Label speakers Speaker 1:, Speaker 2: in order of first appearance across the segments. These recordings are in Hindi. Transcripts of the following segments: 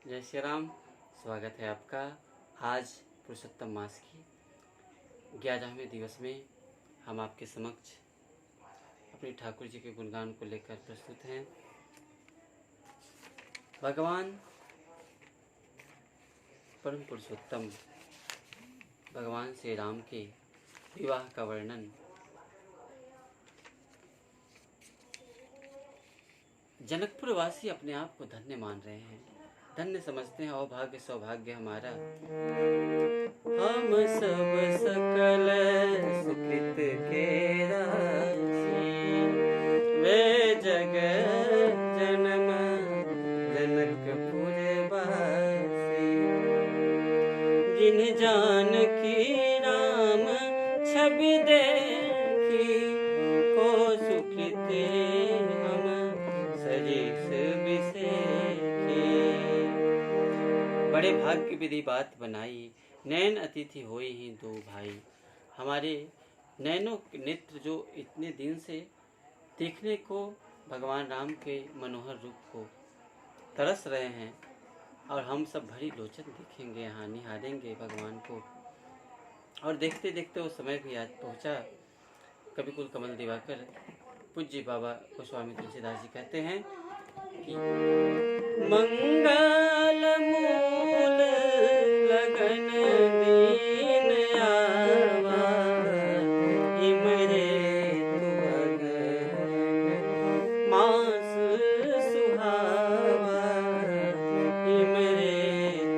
Speaker 1: जय श्री राम। स्वागत है आपका आज पुरुषोत्तम मास की 11वें दिवस में। हम आपके समक्ष अपने ठाकुर जी के गुणगान को लेकर प्रस्तुत हैं। भगवान परम पुरुषोत्तम भगवान श्री राम के विवाह का वर्णन जनकपुर वासी अपने आप को धन्य मान रहे हैं, धन्य समझते हैं। अभाग्य सौभाग्य हमारा, हम सब सकल सुकृत के राशि, वे जग जन्म जनकपुर वासी, जिन जान की राम छवि देखी, को सुकृत हम सजीस बिसेखी। बड़े भाग्य विधि बात बनाई, नैन अतिथि होए ही दो भाई। हमारे नैनों के नेत्र जो इतने दिन से देखने को भगवान राम के मनोहर रूप को तरस रहे हैं, और हम सब भरी लोचन देखेंगे, यहाँ निहारेंगे भगवान को। और देखते देखते वो समय भी आज पहुँचा। कविकुल कमल दिवाकर पूज्य बाबा गोस्वामी तुलसीदास जी कहते हैं कि मंगल मूल लगन दीन आवा, हिमरे तुअगन मास सुहावा, हिमरे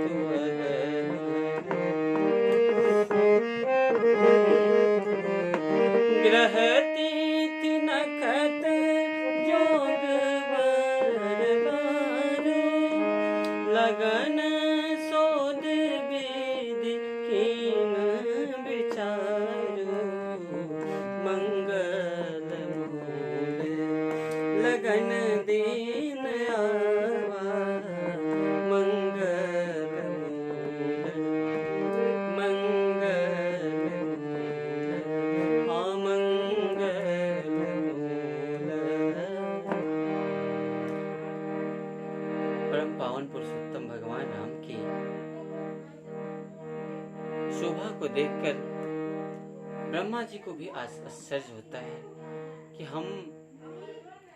Speaker 1: तुअगन ग्रहती नखत जोग बरबारो, लगन सोद विधि कीन विचारो, मंगल मूल लगन दीन आवा, मंगल मूल मंगल मूल अमंगल मूल। परम पावन पुरुषोत्तम भगवान राम की शोभा को देखकर ब्रह्मा जी को भी आश्चर्य होता है कि हम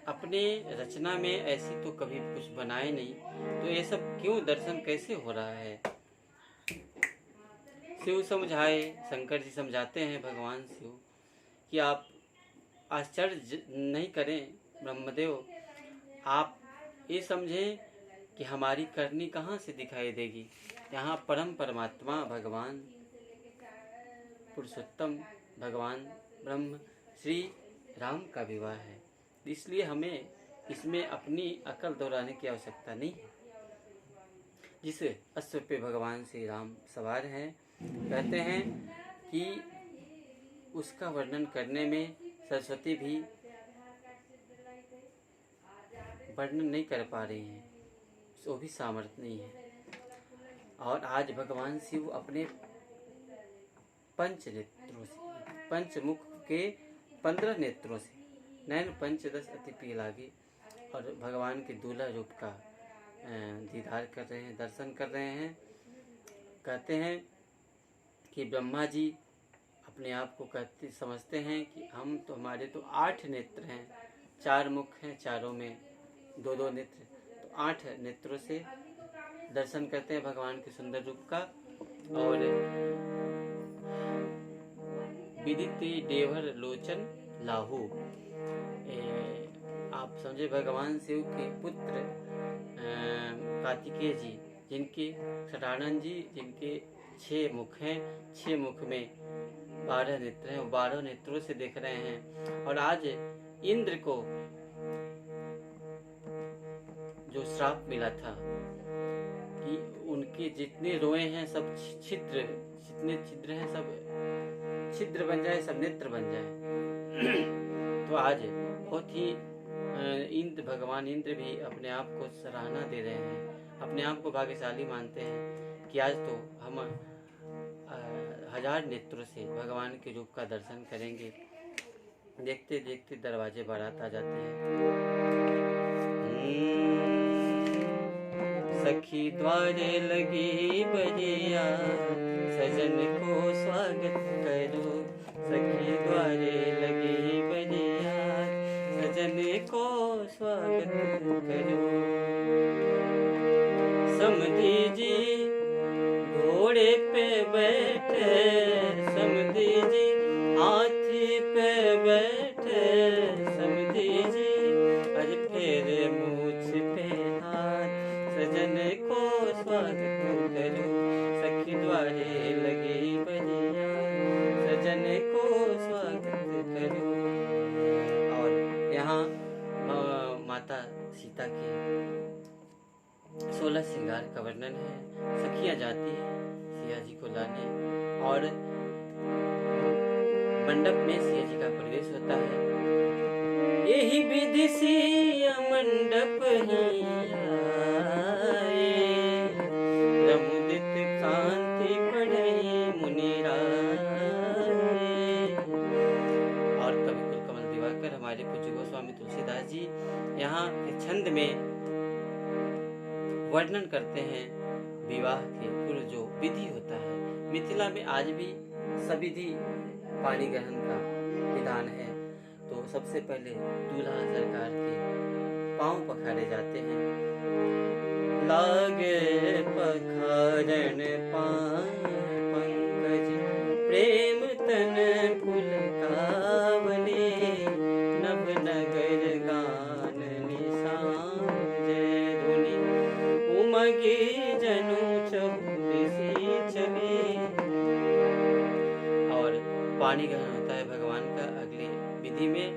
Speaker 1: अपने रचना में ऐसी तो कभी कुछ बनाए नहीं, तो ये सब क्यों दर्शन कैसे हो रहा है। शिव समझाए, शंकर जी समझाते हैं भगवान शिव कि आप आश्चर्य नहीं करें ब्रह्मदेव, आप ये समझें कि हमारी करनी कहाँ से दिखाई देगी। यहाँ परम परमात्मा भगवान पुरुषोत्तम भगवान ब्रह्म श्री राम का विवाह है, इसलिए हमें इसमें अपनी अकल दोहराने की आवश्यकता नहीं है। जिस अश्व पे भगवान श्री राम सवार हैं, कहते हैं कि उसका वर्णन करने में सरस्वती भी वर्णन नहीं कर पा रही हैं, वो भी सामर्थ्य नहीं है। और आज भगवान शिव अपने पंच नेत्रों से, पंचमुख के 15 नेत्रों से नैन पंचदश अति प्रिय लागे, और भगवान के दूल्हा रूप का दीदार कर रहे हैं, दर्शन कर रहे हैं। कहते हैं कि ब्रह्मा जी अपने आप को कहते समझते हैं कि हम तो, हमारे तो 8 नेत्र हैं, 4 मुख हैं, चारों में 2-2 नेत्र, तो 8 नेत्रों से दर्शन करते हैं भगवान के सुंदर रूप का। और विदिते देवर लोचन लाहू, आप समझे भगवान शिव के पुत्र कार्तिकेय जी, जिनके सटानंद जी, जिनके 6 मुख हैं, 6 मुख में 12 नेत्र हैं, वो 12 नेत्रों से देख रहे हैं। और आज इंद्र को जो श्राप मिला था कि उनके जितने रोए हैं सब छिद्र, जितने छिद्र हैं सब छिद्र बन जाए, सब नेत्र बन जाए। तो आज बहुत ही इंद्र, भगवान इंद्र भी अपने आप को सराहना दे रहे हैं, अपने आप को भाग्यशाली मानते हैं कि आज तो हम 1000 नेत्रों से भगवान के रूप का दर्शन करेंगे। देखते देखते दरवाजे बारात आ जाते हैं। सखी द्वारे लगी बजिया, सजन को स्वागत करो। सखी द्वारे लगी बजिया, सजन को स्वागत करो। समधी जी घोड़े पे बैठे, समधी जी हाथी पे बैठे, समधी जी अज फेरे मूछ पे हाथ, सजन को स्वागत करो। सखी द्वारे लगी बजिया, सजन को स्वागत करो। और यहाँ माता सीता के 16 श्रृंगार का वर्णन है। सखियां जाती हैं सिया जी को लाने और मंडप में सिया जी का प्रवेश होता है। यही विधि सिया मंडप ही आए, प्रमुदित शांति पढ़ई मुनि राय। और कवि कुलकमल दिवाकर हमारे पूज्य गोस्वामी तुलसीदास जी यहाँ छंद में वर्णन करते हैं विवाह के पूर्व जो विधि होता है। मिथिला में आज भी सविधि पानी ग्रहण का विधान है। तो सबसे पहले दूल्हा सरकार के पांव पखारे जाते हैं। लागे पखारन पांव पंकज, प्रेम तन पुलकावले, नभ नगर गान निशान जय धुनि, उमगे जनु चहुदिसी चले। और पानी ग्रहण होता है भगवान का। अगले विधि में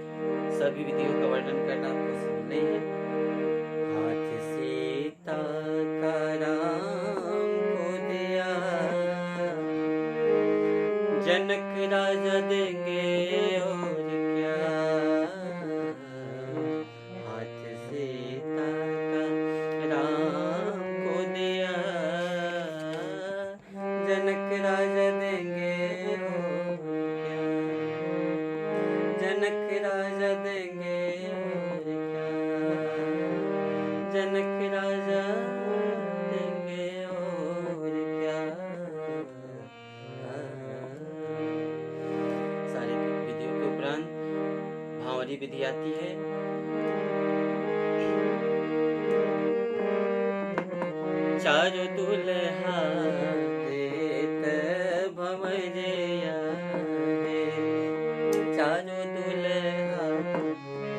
Speaker 1: सभी विधियों का वर्णन करना पॉसिबल नहीं है। हाथ सीता का राम को दिया, जनक राजा देंगे और क्या। हाथ सीता का राम को दिया, जनक राजा देंगे और क्या। जनक राजा देंगे और क्या, जनक राजा देंगे और क्या। सारी विधियों के उपरांत भांवरी विधि आती है। चारों दुल्हा देत भंवरिया रे, चारों दुल्हा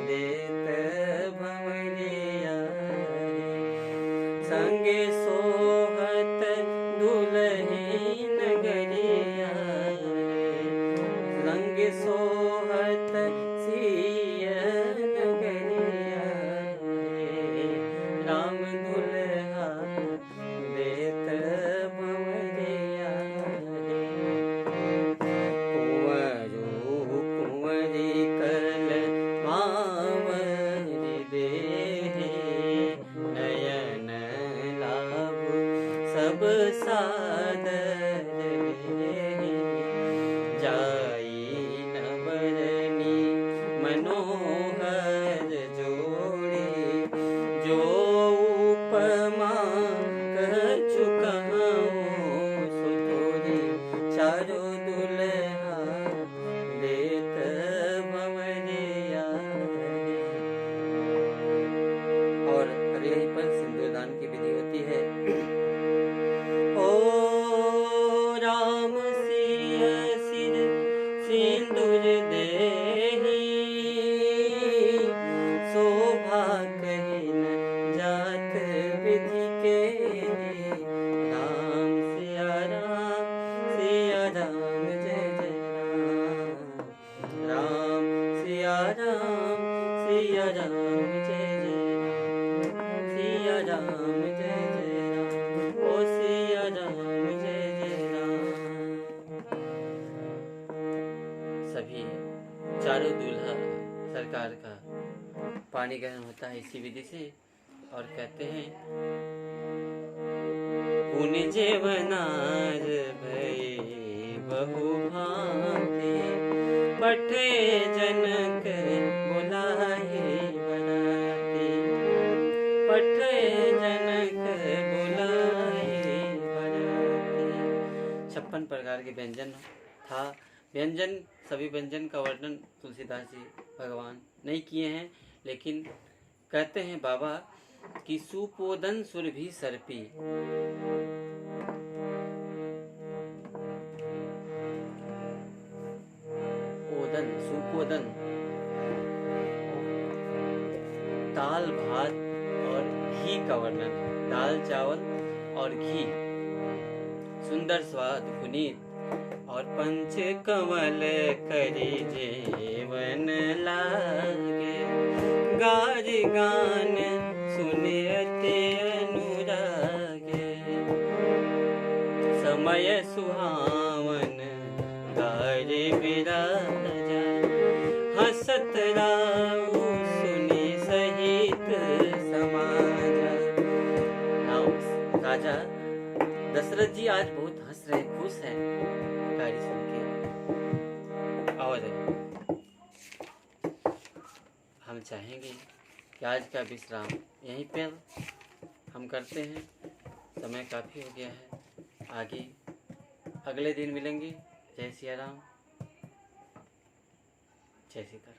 Speaker 1: देत भंवरिया रे, संगे सोहत दुल्ही नगरिया रे, संगे सोहत सिया नगरिया रे, राम दुल्हा देत भंवरिया रे। कुंवरू कुंवरी कल भांवरी देहि, नयन लाभ सब सादर लेहि, जाई नवरनी मनोहर जोड़ी, जो उपमा कछु कहूँ सो थोरी। चारों दुल्हा देत भंवरिया रे। और अगले ही पर सिंदूरदान की विधि होती है। ओ राम सिया सिर सिंदूर देहि, शोभा कही न जात विधि के। राम सिया राम जय जय राम, राम सिया राम जय जय राम, सिया राम जय जय राम, ओ सिया राम जय जय राम। सभी चारों दूल्हा सरकार का पानी ग्रहण होता है इसी विधि से। और कहते हैं पुण्य जेवनार भई बहु भांति, पठे जनक बुलाए बराती, पठे जनक 56 प्रकार के व्यंजन था। व्यंजन, सभी व्यंजन का वर्णन तुलसीदास जी भगवान नहीं किए हैं, लेकिन कहते हैं बाबा कि सुपोदन सुरभि सर्पी, ओदन सुपोदन, दाल भात और घी का वर्णन है। दाल चावल और घी, सुंदर स्वाद पुनीत, और पंच कमल करी जेवन लागे, गाज गान सुने अति अनुरागे, समय सुहावन गारे बिराजा, हसत राऊ सुनी सहित समाजा। राजा दशरथ जी आज बहुत हंस रहे, खुश हैं गाड़ी सुन के। और हम चाहेंगे कि आज का विश्राम यहीं पर हम करते हैं, समय काफ़ी हो गया है। आगे अगले दिन मिलेंगे। जय सिया राम, जय सीताराम।